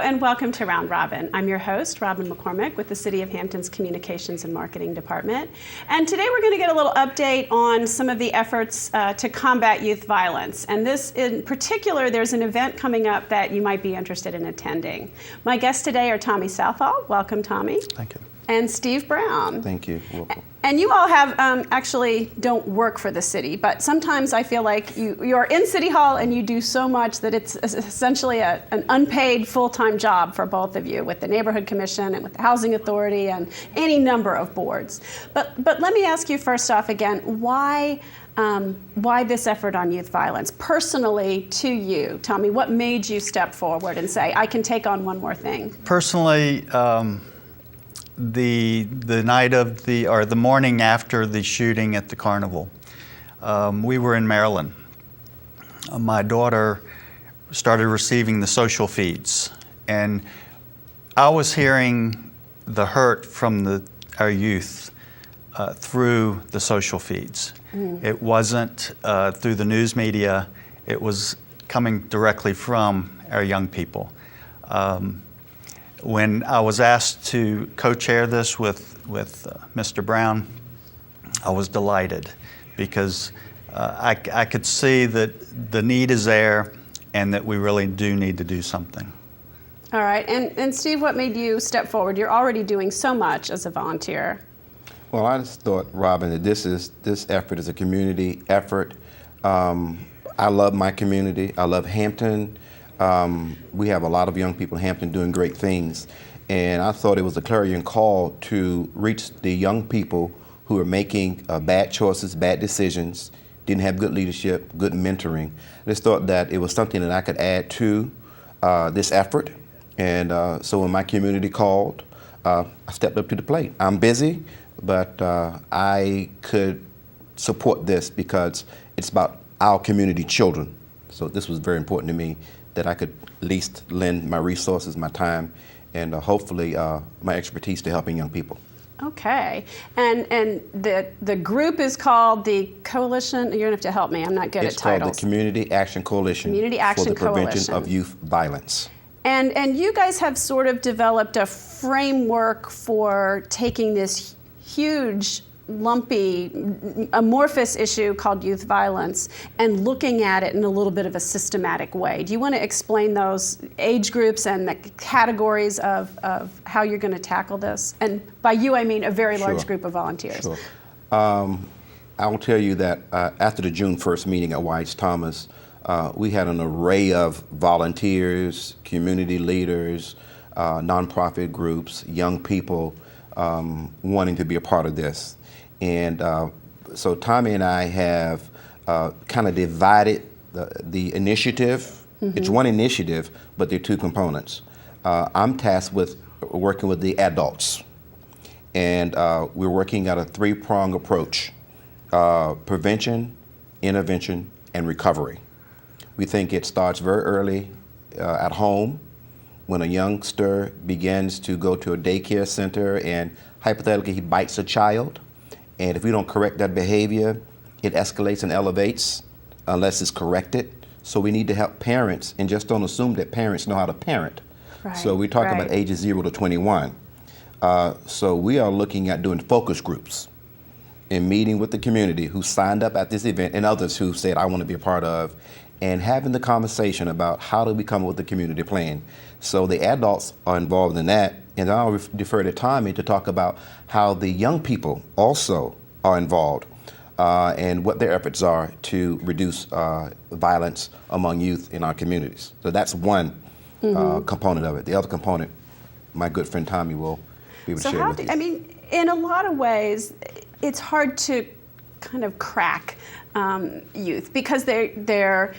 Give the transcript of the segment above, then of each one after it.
and welcome to Round Robin. I'm your host, Robin McCormick, with the City of Hampton's Communications and Marketing Department. And today we're going to get a little update on some of the efforts to combat youth violence. And this in particular, there's an event coming up that you might be interested in attending. My guests today are Tommy Southall. Welcome, Tommy. Thank you. And Steve Brown. Thank you. Welcome. And you all have actually don't work for the city, but sometimes I feel like you're in City Hall and you do so much that it's essentially an unpaid full-time job for both of you with the Neighborhood Commission and with the Housing Authority and any number of boards. But let me ask you first off again, why this effort on youth violence? Personally to you, Tommy, what made you step forward and say, I can take on one more thing? Personally, the night of the morning after the shooting at the carnival, we were in Maryland. My daughter started receiving the social feeds, and I was hearing the hurt from our youth through the social feeds. It wasn't through the news media, it was coming directly from our young people. When I was asked to co-chair this with Mr. Brown, I was delighted because I could see that the need is there and that we really do need to do something. All right, and Steve, what made you step forward? You're already doing so much as a volunteer. Well, I just thought, Robin, that this effort is a community effort. I love my community. I love Hampton. We have a lot of young people in Hampton doing great things, and I thought it was a clarion call to reach the young people who are making bad choices, bad decisions, didn't have good leadership, good mentoring. I just thought that it was something that I could add to this effort, and so when my community called, I stepped up to the plate. I'm busy, but I could support this because it's about our community children. So this was very important to me, that I could at least lend my resources, my time, and hopefully my expertise to helping young people. Okay, and the group is called the Coalition. You're gonna have to help me. I'm not good at titles. It's called the Community Action Coalition for the Prevention of Youth Violence. And you guys have sort of developed a framework for taking this huge, lumpy, amorphous issue called youth violence and looking at it in a little bit of a systematic way. Do you want to explain those age groups and the categories of how you're going to tackle this? And by you, I mean a very large group of volunteers. Sure. I will tell you that after the June 1st meeting at Wise Thomas, we had an array of volunteers, community leaders, nonprofit groups, young people wanting to be a part of this. And so Tommy and I have kind of divided the initiative. It's one initiative, but there are two components. I'm tasked with working with the adults. And we're working at a three-pronged approach: prevention, intervention, and recovery. We think it starts very early at home, when a youngster begins to go to a daycare center and hypothetically he bites a child. And if we don't correct that behavior, it escalates and elevates unless it's corrected. So we need to help parents, and just don't assume that parents know how to parent. Right, so we talk about ages 0 to 21. So we are looking at doing focus groups and meeting with the community who signed up at this event and others who said, I want to be a part of, and having the conversation about how do we come up with the community plan. So the adults are involved in that, and I'll defer to Tommy to talk about how the young people also are involved and what their efforts are to reduce violence among youth in our communities. So that's one component of it. The other component, my good friend Tommy will be able to share with you. I mean, in a lot of ways, it's hard to kind of crack youth because they're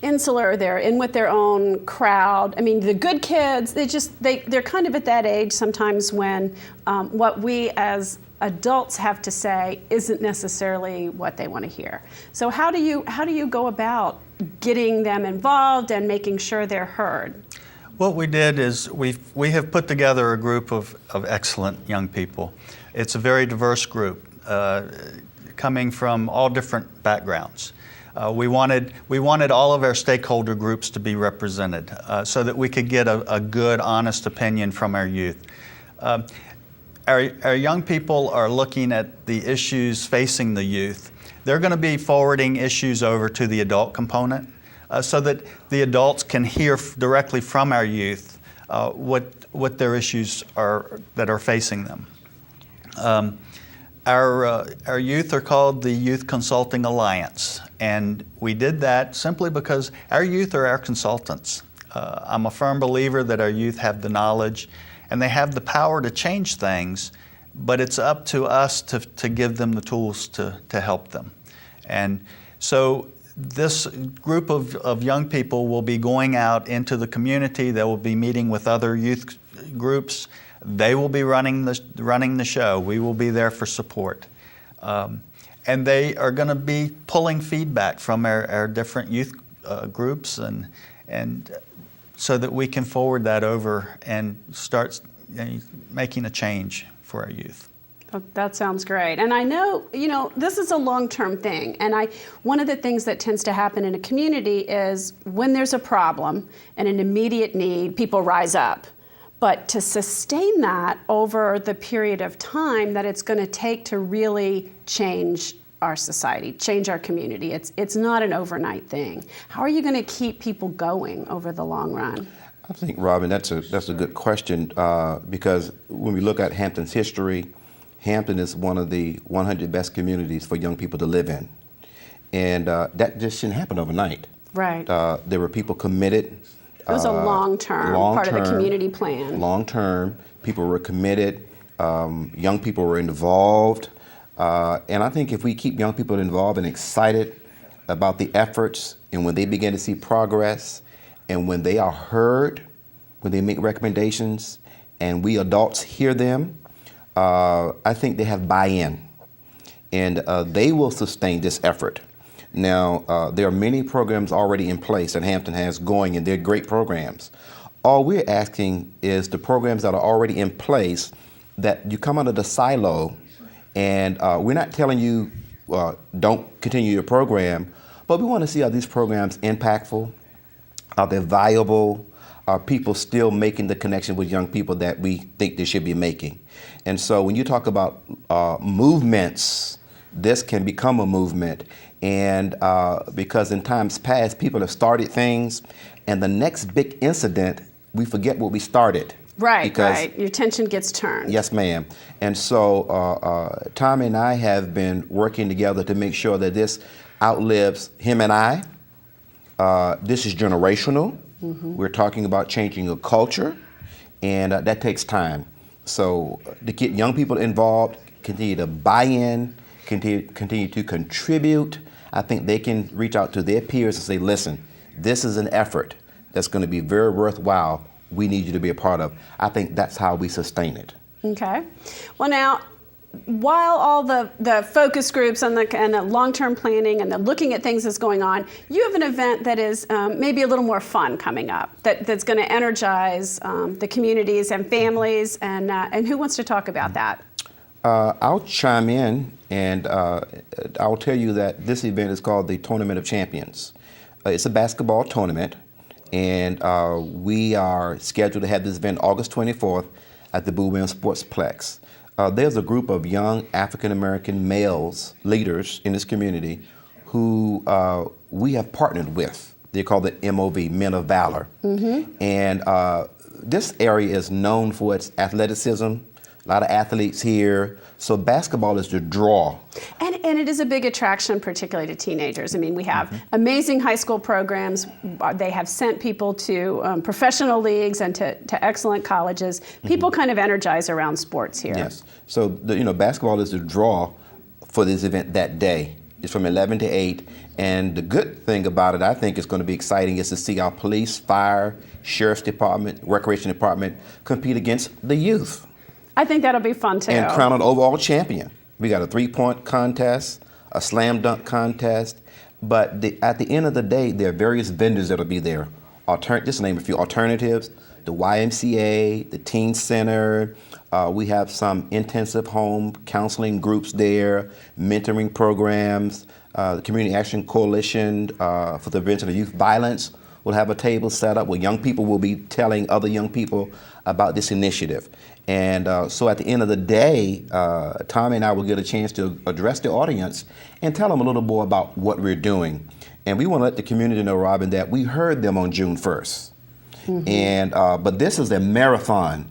insular, they're in with their own crowd. I mean, the good kids, they're kind of at that age sometimes when what we as adults have to say isn't necessarily what they want to hear. So how do you go about getting them involved and making sure they're heard? What we did is we have put together a group of excellent young people. It's a very diverse group coming from all different backgrounds. We wanted all of our stakeholder groups to be represented so that we could get a good, honest opinion from our youth. Our young people are looking at the issues facing the youth. They're going to be forwarding issues over to the adult component so that the adults can hear directly from our youth what their issues are that are facing them. Our youth are called the Youth Consulting Alliance, and we did that simply because our youth are our consultants. I'm a firm believer that our youth have the knowledge and they have the power to change things, but it's up to us to give them the tools to help them. And so this group of young people will be going out into the community. They will be meeting with other youth groups. They will be running the show. We will be there for support. And they are going to be pulling feedback from our different youth groups and so that we can forward that over and start making a change for our youth. That sounds great. And I know, this is a long-term thing. And one of the things that tends to happen in a community is when there's a problem and an immediate need, people rise up. But to sustain that over the period of time that it's going to take to really change our society, change our community, it's not an overnight thing. How are you going to keep people going over the long run? I think, Robin, that's a good question because when we look at Hampton's history, Hampton is one of the 100 best communities for young people to live in. And that just shouldn't happen overnight. Right. There were people committed. It was a long-term part of the community plan. Long-term. People were committed. Young people were involved. And I think if we keep young people involved and excited about the efforts, and when they begin to see progress, and when they are heard, when they make recommendations, and we adults hear them, I think they have buy-in. And they will sustain this effort. Now, there are many programs already in place that Hampton has going, and they're great programs. All we're asking is the programs that are already in place that you come under the silo, and we're not telling you don't continue your program, but we want to see are these programs impactful, are they viable, are people still making the connection with young people that we think they should be making. And so when you talk about movements, this can become a movement. And because in times past, people have started things, and the next big incident, we forget what we started. Right, right. Your attention gets turned. Yes, ma'am. And so Tommy and I have been working together to make sure that this outlives him and I. This is generational. Mm-hmm. We're talking about changing a culture, and that takes time. So to get young people involved, continue to buy in, continue to contribute, I think they can reach out to their peers and say, listen, this is an effort that's going to be very worthwhile. We need you to be a part of. I think that's how we sustain it. Okay. Well, now, while all the focus groups and the long-term planning and the looking at things is going on, you have an event that is maybe a little more fun coming up that's going to energize the communities and families. And who wants to talk about that? I'll chime in, and I'll tell you that this event is called the Tournament of Champions. It's a basketball tournament, and we are scheduled to have this event August 24th at the Boo Williams Sportsplex. There's a group of young African-American males, leaders in this community, who we have partnered with. They're called the MOV, Men of Valor. Mm-hmm. And this area is known for its athleticism, a lot of athletes here. So basketball is the draw. And it is a big attraction, particularly to teenagers. I mean, we have amazing high school programs. They have sent people to professional leagues and to excellent colleges. People kind of energize around sports here. Yes. So, basketball is the draw for this event that day. It's from 11 to 8. And the good thing about it, I think, is going to be exciting, is to see our police, fire, sheriff's department, recreation department compete against the youth. I think that'll be fun, too. And crown an overall champion. We got a 3-point contest, a slam dunk contest, but at the end of the day, there are various vendors that'll be there. Just to name a few: alternatives, the YMCA, the Teen Center, We have some intensive home counseling groups there, mentoring programs. The Community Action Coalition for the Prevention of Youth Violence will have a table set up where young people will be telling other young people about this initiative. And so at the end of the day, Tommy and I will get a chance to address the audience and tell them a little more about what we're doing. And we want to let the community know, Robin, that we heard them on June 1st. And but this is a marathon.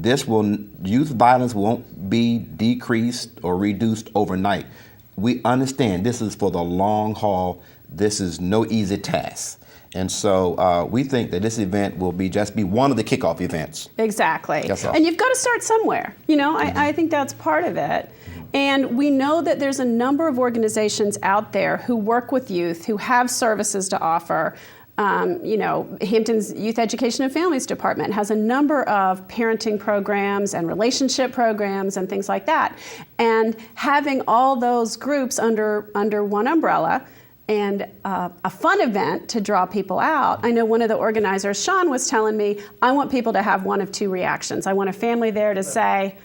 Youth violence won't be decreased or reduced overnight. We understand this is for the long haul. This is no easy task. And so we think that this event will just be one of the kickoff events. Exactly. That's all. And you've got to start somewhere. You know, I think that's part of it. And we know that there's a number of organizations out there who work with youth, who have services to offer. You know, Hampton's Youth Education and Families Department has a number of parenting programs and relationship programs and things like that. And having all those groups under one umbrella and a fun event to draw people out. I know one of the organizers, Sean, was telling me, I want people to have one of two reactions. I want a family there to say,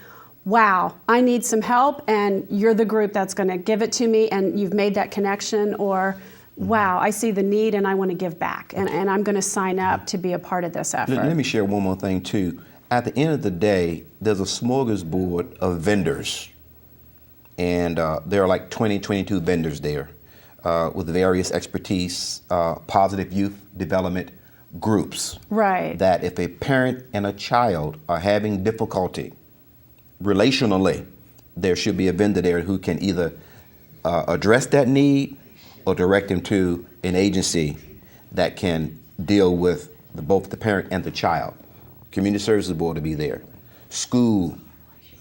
wow, I need some help, and you're the group that's going to give it to me, and you've made that connection, or wow, I see the need and I want to give back, and I'm going to sign up to be a part of this effort. Let me share one more thing too. At the end of the day, there's a smorgasbord of vendors, and there are like 22 vendors there with various expertise, positive youth development groups. Right. That if a parent and a child are having difficulty relationally, there should be a vendor there who can either address that need or direct them to an agency that can deal with both the parent and the child. Community Services Board to be there, school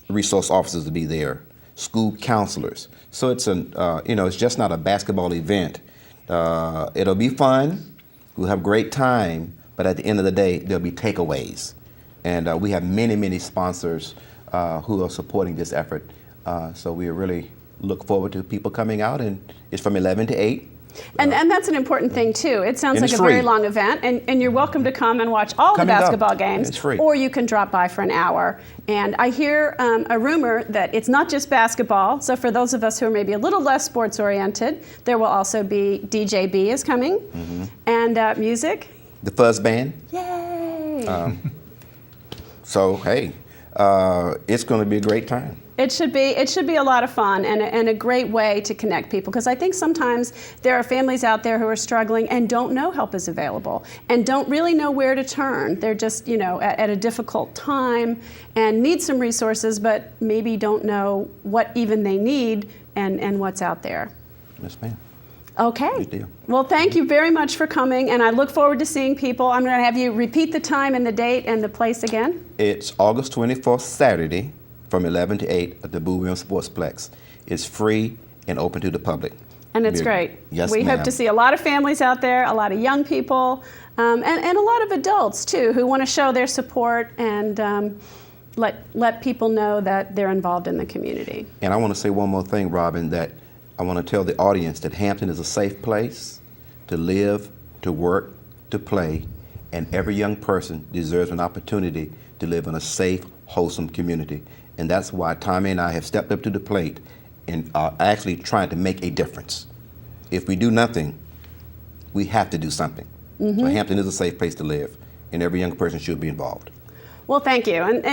resource officers to be there, school counselors. So it's it's just not a basketball event. It'll be fun. We'll have a great time, but at the end of the day, there'll be takeaways. And we have many sponsors who are supporting this effort. So we really look forward to people coming out, and it's from 11 to 8. And that's an important thing too. It sounds like a free. very long event, and you're welcome to come and watch all the basketball games, it's free. Or you can drop by for an hour. And I hear a rumor that it's not just basketball, so for those of us who are maybe a little less sports oriented, there will also be DJ B is coming, and music. The Fuzz Band. Yay! So hey, it's going to be a great time. It should be a lot of fun and a great way to connect people, because I think sometimes there are families out there who are struggling and don't know help is available and don't really know where to turn. They're just at a difficult time and need some resources, but maybe don't know what even they need and what's out there. Yes, ma'am. Okay. Good deal. Well, thank you very much for coming, and I look forward to seeing people. I'm going to have you repeat the time and the date and the place again. It's August 24th, Saturday, from 11 to 8 at the Boo Williams Sportsplex. It's free and open to the public. And it's great. Yes, we ma'am. hope to see a lot of families out there, a lot of young people, and a lot of adults too, who want to show their support and let people know that they're involved in the community. And I want to say one more thing, Robin, that I want to tell the audience that Hampton is a safe place to live, to work, to play, and every young person deserves an opportunity to live in a safe, wholesome community. And that's why Tommy and I have stepped up to the plate and are actually trying to make a difference. If we do nothing, we have to do something. So Hampton is a safe place to live, and every young person should be involved. Well, thank you. And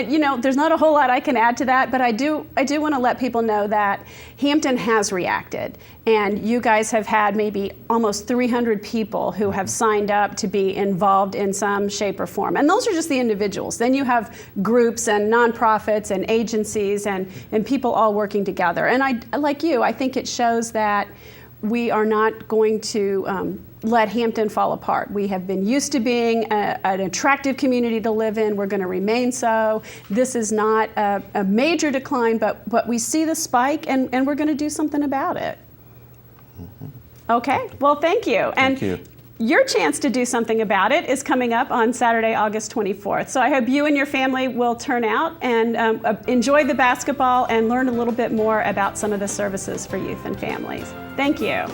there's not a whole lot I can add to that, but I do want to let people know that Hampton has reacted. And you guys have had maybe almost 300 people who have signed up to be involved in some shape or form. And those are just the individuals. Then you have groups and nonprofits and agencies and people all working together. And I think it shows that we are not going to let Hampton fall apart. We have been used to being an attractive community to live in. We're going to remain so. This is not a major decline, but we see the spike, and we're going to do something about it. Okay, well, thank you. Thank you. Your chance to do something about it is coming up on Saturday, August 24th. So I hope you and your family will turn out and enjoy the basketball and learn a little bit more about some of the services for youth and families. Thank you.